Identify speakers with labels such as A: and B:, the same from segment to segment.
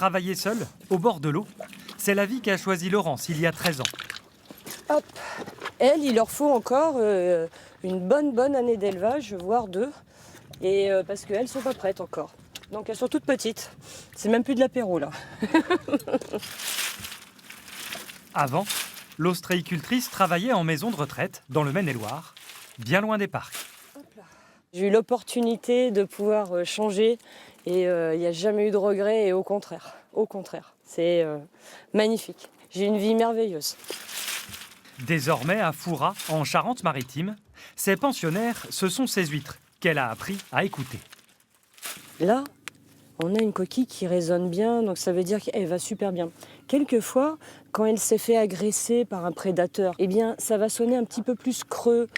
A: Travailler seul, au bord de l'eau, c'est la vie qu'a choisie Laurence il y a 13 ans.
B: Hop. Elles, il leur faut encore une bonne année d'élevage, voire 2. Et parce qu'elles ne sont pas prêtes encore. Donc elles sont toutes petites. C'est même plus de l'apéro là.
A: Avant, l'ostréicultrice travaillait en maison de retraite dans le Maine-et-Loire, bien loin des parcs.
B: J'ai eu l'opportunité de pouvoir changer et il n'y a jamais eu de regret et au contraire, c'est magnifique. J'ai une vie merveilleuse.
A: Désormais à Fouras, en Charente-Maritime, ses pensionnaires, ce sont ses huîtres qu'elle a appris à écouter.
B: Là, on a une coquille qui résonne bien, donc ça veut dire qu'elle va super bien. Quelquefois, quand elle s'est fait agresser par un prédateur, eh bien, ça va sonner un petit peu plus creux.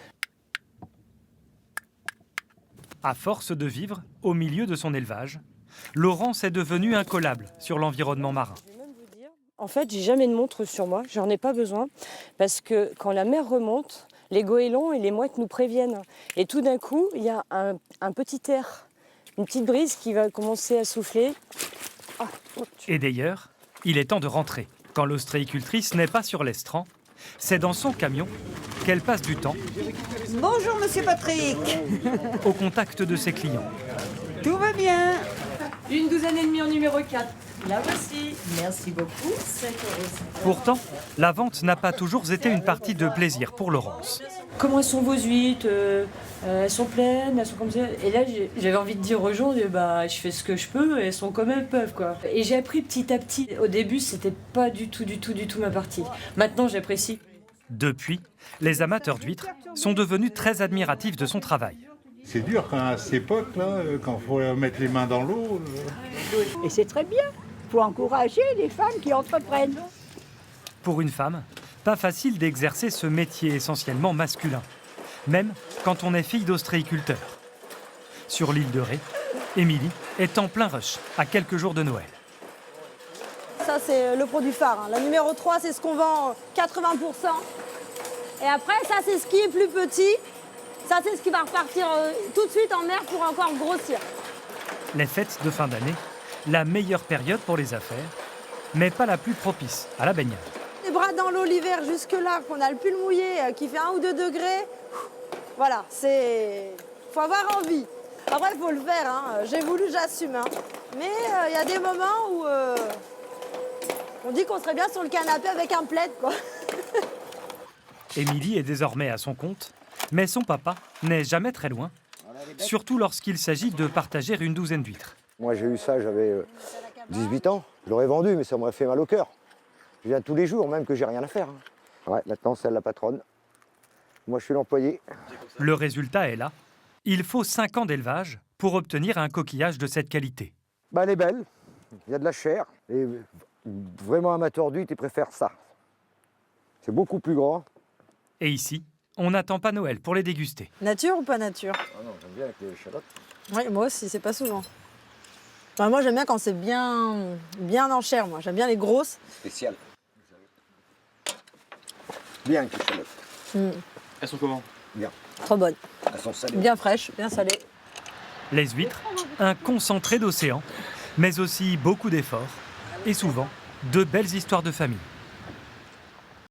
A: À force de vivre au milieu de son élevage, Laurence est devenue incollable sur l'environnement marin.
B: En fait, j'ai jamais de montre sur moi, j'en ai pas besoin, parce que quand la mer remonte, les goélands et les mouettes nous préviennent. Et tout d'un coup, il y a un petit air, une petite brise qui va commencer à souffler.
A: Et d'ailleurs, il est temps de rentrer. Quand l'ostréicultrice n'est pas sur l'estran, c'est dans son camion qu'elle passe du temps.
C: Bonjour Monsieur Patrick.
A: Au contact de ses clients.
C: Tout va bien.
B: Une 12,5 en numéro 4.
C: La voici. Merci beaucoup.
A: Pourtant, la vente n'a pas toujours été une partie de plaisir pour Laurence.
B: Comment elles sont vos huîtres? Elles sont pleines, elles sont comme ça. Et là, j'avais envie de dire aux gens, je fais ce que je peux, et elles sont comme elles peuvent, quoi. Et j'ai appris petit à petit. Au début, c'était pas du tout ma partie. Maintenant, j'apprécie.
A: Depuis, les amateurs d'huîtres sont devenus très admiratifs de son travail.
D: C'est dur quand à cette époque-là, quand il faut mettre les mains dans l'eau.
C: Et c'est très bien. Il faut encourager les femmes qui entreprennent.
A: Pour une femme, pas facile d'exercer ce métier essentiellement masculin, même quand on est fille d'ostréiculteur. Sur l'île de Ré, Émilie est en plein rush, à quelques jours de Noël.
E: Ça, c'est le produit phare. La numéro 3, c'est ce qu'on vend 80%. Et après, ça, c'est ce qui est plus petit. Ça, c'est ce qui va repartir tout de suite en mer pour encore grossir.
A: Les fêtes de fin d'année, la meilleure période pour les affaires, mais pas la plus propice à la baignade.
E: Les bras dans l'eau l'hiver jusque-là, qu'on a le pull mouillé qui fait 1 ou 2 degrés. Voilà, faut avoir envie. Après, il faut le faire. Hein. J'ai voulu, j'assume. Hein. Mais il y a des moments où on dit qu'on serait bien sur le canapé avec un plaid, quoi.
A: Émilie est désormais à son compte, mais son papa n'est jamais très loin, surtout lorsqu'il s'agit de partager une douzaine d'huîtres.
F: Moi j'ai eu ça, j'avais 18 ans, je l'aurais vendu, mais ça m'aurait fait mal au cœur. Je viens tous les jours, même que j'ai rien à faire. Ouais, maintenant c'est elle la patronne. Moi je suis l'employé.
A: Le résultat est là. Il faut 5 ans d'élevage pour obtenir un coquillage de cette qualité.
F: Bah, elle est belle, il y a de la chair. Et vraiment amateur d'huîtres, ils préfèrent ça. C'est beaucoup plus grand.
A: Et ici, on n'attend pas Noël pour les déguster.
E: Nature ou pas nature?
F: Ah non, j'aime bien avec les échalotes.
E: Oui, moi aussi, c'est pas souvent. Enfin, moi, j'aime bien quand c'est bien en chair, moi. J'aime bien les grosses.
F: Spécial. Bien avec les échalotes.
G: Elles sont comment?
F: Bien.
E: Trop bonnes.
F: Elles sont salées.
E: Bien fraîches, bien salées.
A: Les huîtres, un concentré d'océan, mais aussi beaucoup d'efforts et souvent de belles histoires de famille.